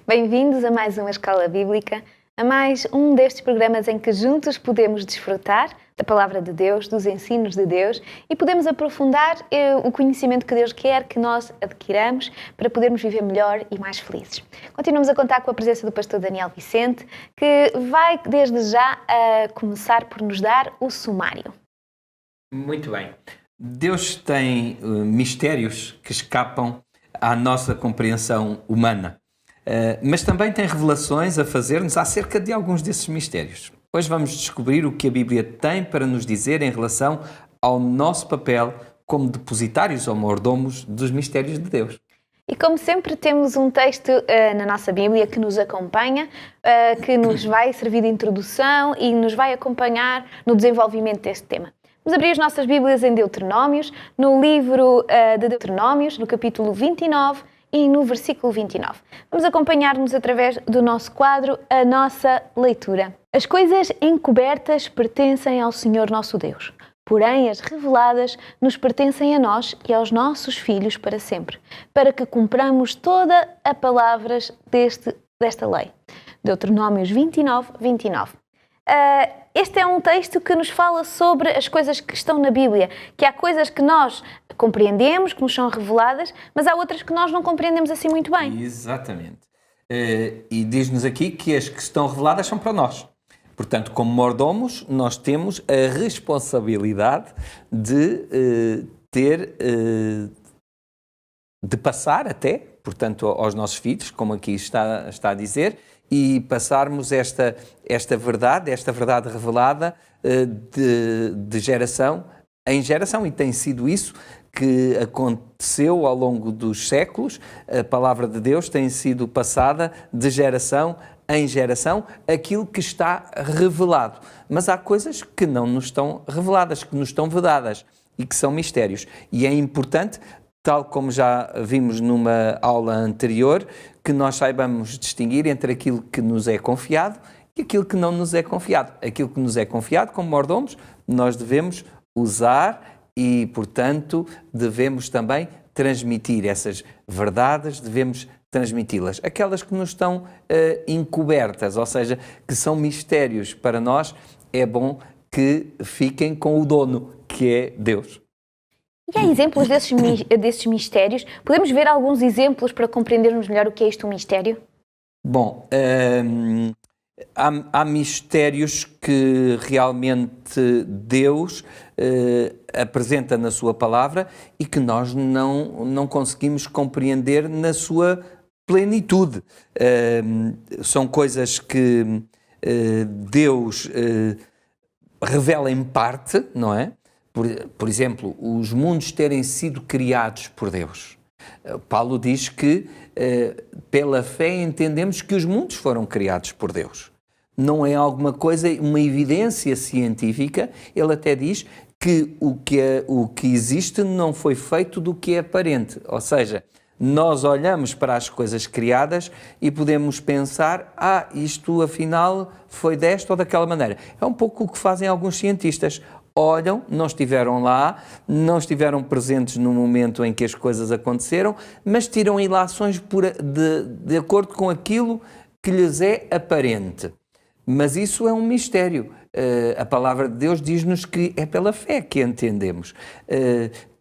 Bem-vindos a mais uma Escola Bíblica, a mais um destes programas em que juntos podemos desfrutar da Palavra de Deus, dos ensinos de Deus e podemos aprofundar o conhecimento que Deus quer que nós adquiramos para podermos viver melhor e mais felizes. Continuamos a contar com a presença do pastor Daniel Vicente, que vai desde já começar por nos dar o sumário. Muito bem. Deus tem mistérios que escapam à nossa compreensão humana. Mas também tem revelações a fazer-nos acerca de alguns desses mistérios. Hoje vamos descobrir o que a Bíblia tem para nos dizer em relação ao nosso papel como depositários ou mordomos dos mistérios de Deus. E como sempre temos um texto na nossa Bíblia que nos acompanha, que nos vai servir de introdução e nos vai acompanhar no desenvolvimento deste tema. Vamos abrir as nossas Bíblias em Deuteronômios, no livro de Deuteronômios, no capítulo 29, e no versículo 29. Vamos acompanhar-nos através do nosso quadro, a nossa leitura. As coisas encobertas pertencem ao Senhor nosso Deus, porém as reveladas nos pertencem a nós e aos nossos filhos para sempre, para que cumpramos toda a palavras desta lei. Deuteronômios 29, 29. Este é um texto que nos fala sobre as coisas que estão na Bíblia, que há coisas que nós compreendemos, que nos são reveladas, mas há outras que nós não compreendemos assim muito bem. Exatamente. E diz-nos aqui que as que estão reveladas são para nós. Portanto, como mordomos, nós temos a responsabilidade de de passar até, portanto, aos nossos filhos, como aqui está a dizer, e passarmos esta verdade revelada de geração em geração. E tem sido isso que aconteceu ao longo dos séculos. A palavra de Deus tem sido passada de geração em geração, aquilo que está revelado. Mas há coisas que não nos estão reveladas, que nos estão vedadas e que são mistérios. E é importante, tal como já vimos numa aula anterior, que nós saibamos distinguir entre aquilo que nos é confiado e aquilo que não nos é confiado. Aquilo que nos é confiado, como mordomos, nós devemos usar e, portanto, devemos também transmitir essas verdades, devemos transmiti-las. Aquelas que nos estão encobertas, ou seja, que são mistérios para nós, é bom que fiquem com o dono, que é Deus. E há exemplos desses mistérios? Podemos ver alguns exemplos para compreendermos melhor o que é isto, um mistério? Bom, há mistérios que realmente Deus apresenta na sua palavra e que nós não conseguimos compreender na sua plenitude. São coisas que Deus revela em parte, não é? Por exemplo, os mundos terem sido criados por Deus. Paulo diz que, pela fé, entendemos que os mundos foram criados por Deus. Não é alguma coisa, uma evidência científica. Ele até diz que o que existe não foi feito do que é aparente. Ou seja, nós olhamos para as coisas criadas e podemos pensar, isto afinal foi desta ou daquela maneira. É um pouco o que fazem alguns cientistas. Olham, não estiveram lá, não estiveram presentes no momento em que as coisas aconteceram, mas tiram ilações de acordo com aquilo que lhes é aparente. Mas isso é um mistério. A palavra de Deus diz-nos que é pela fé que entendemos.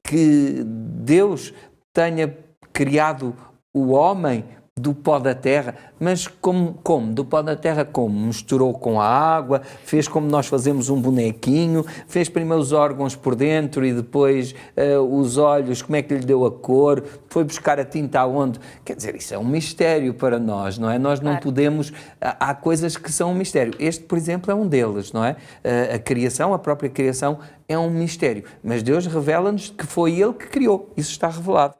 Que Deus tenha criado o homem do pó da terra, mas como? Do pó da terra como? Misturou com a água, fez como nós fazemos um bonequinho, fez primeiro os órgãos por dentro e depois os olhos, como é que lhe deu a cor, foi buscar a tinta aonde? Quer dizer, isso é um mistério para nós, não é? Nós não podemos... Há coisas que são um mistério. Este, por exemplo, é um deles, não é? A criação, a própria criação é um mistério, mas Deus revela-nos que foi Ele que criou. Isso está revelado.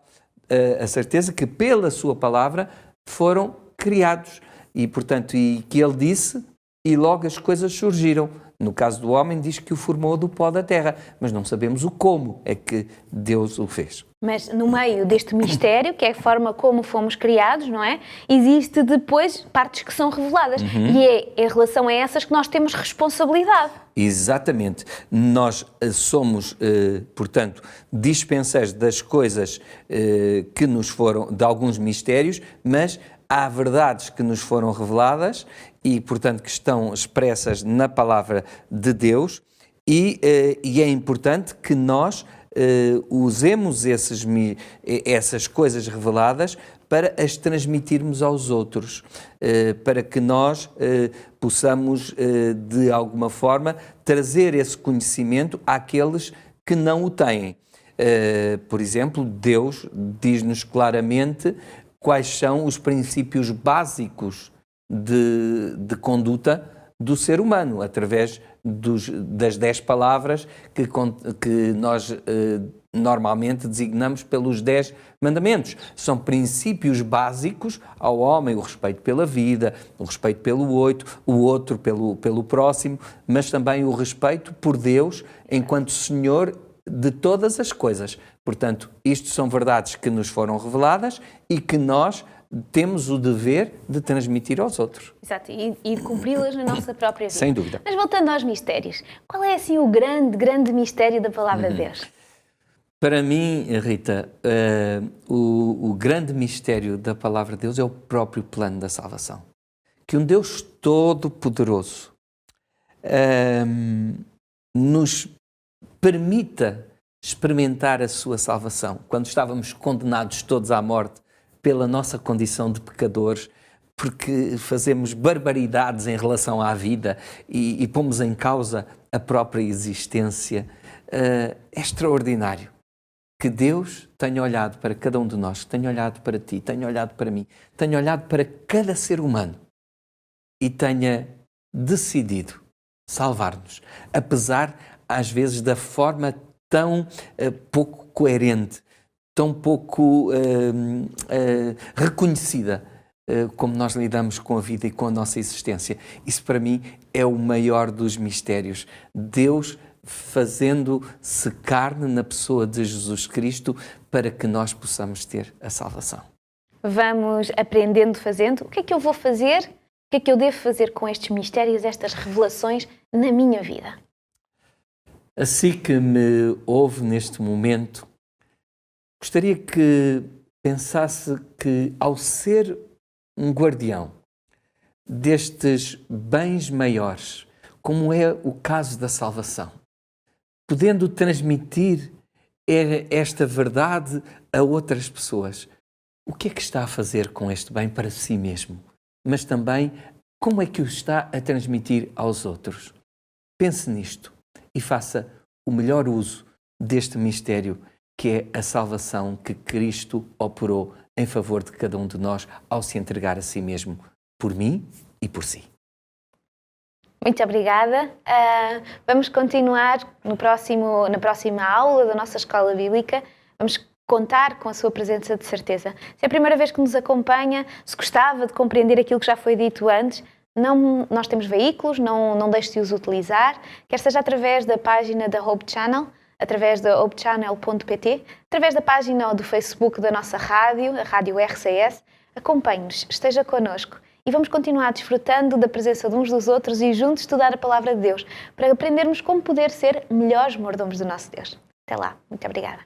A certeza que pela sua palavra foram criados e, portanto, e que ele disse e logo as coisas surgiram. No caso do homem, diz que o formou do pó da terra, mas não sabemos o como é que Deus o fez. Mas no meio deste mistério, que é a forma como fomos criados, não é? Existe depois partes que são reveladas. E é em relação a essas que nós temos responsabilidade. Exatamente. Nós somos, portanto, dispenseiros das coisas que nos foram, de alguns mistérios, mas há verdades que nos foram reveladas e, portanto, que estão expressas na palavra de Deus e é importante que nós usemos essas coisas reveladas para as transmitirmos aos outros, para que nós possamos, de alguma forma, trazer esse conhecimento àqueles que não o têm. Por exemplo, Deus diz-nos claramente quais são os princípios básicos de conduta do ser humano, através das 10 palavras que nós normalmente designamos pelos 10 mandamentos. São princípios básicos ao homem, o respeito pela vida, o respeito pelo outro pelo próximo, mas também o respeito por Deus enquanto Senhor de todas as coisas. Portanto, isto são verdades que nos foram reveladas e que nós temos o dever de transmitir aos outros. Exato, e de cumpri-las na nossa própria vida. Sem dúvida. Mas voltando aos mistérios, qual é assim o grande mistério da palavra de Deus? Para mim, Rita, o grande mistério da palavra de Deus é o próprio plano da salvação. Que um Deus todo-poderoso nos permita experimentar a sua salvação. Quando estávamos condenados todos à morte pela nossa condição de pecadores, porque fazemos barbaridades em relação à vida e pomos em causa a própria existência, é extraordinário que Deus tenha olhado para cada um de nós, tenha olhado para ti, tenha olhado para mim, tenha olhado para cada ser humano e tenha decidido salvar-nos, apesar, às vezes, da forma tão pouco coerente, tão pouco reconhecida como nós lidamos com a vida e com a nossa existência. Isso, para mim, é o maior dos mistérios. Deus fazendo-se carne na pessoa de Jesus Cristo para que nós possamos ter a salvação. Vamos aprendendo fazendo. O que é que eu vou fazer? O que é que eu devo fazer com estes mistérios, estas revelações na minha vida? Assim que me ouve neste momento, gostaria que pensasse que, ao ser um guardião destes bens maiores, como é o caso da salvação, podendo transmitir esta verdade a outras pessoas, o que é que está a fazer com este bem para si mesmo? Mas também, como é que o está a transmitir aos outros? Pense nisto e faça o melhor uso deste mistério que é a salvação que Cristo operou em favor de cada um de nós ao se entregar a si mesmo, por mim e por si. Muito obrigada. Vamos continuar na próxima aula da nossa Escola Bíblica. Vamos contar com a sua presença de certeza. Se é a primeira vez que nos acompanha, se gostava de compreender aquilo que já foi dito antes, nós temos veículos, não deixe de os utilizar, quer seja através da página da Hope Channel, através da hopechannel.pt, através da página do Facebook da nossa rádio, a Rádio RCS. Acompanhe-nos, esteja connosco e vamos continuar desfrutando da presença de uns dos outros e juntos estudar a Palavra de Deus para aprendermos como poder ser melhores mordomos do nosso Deus. Até lá. Muito obrigada.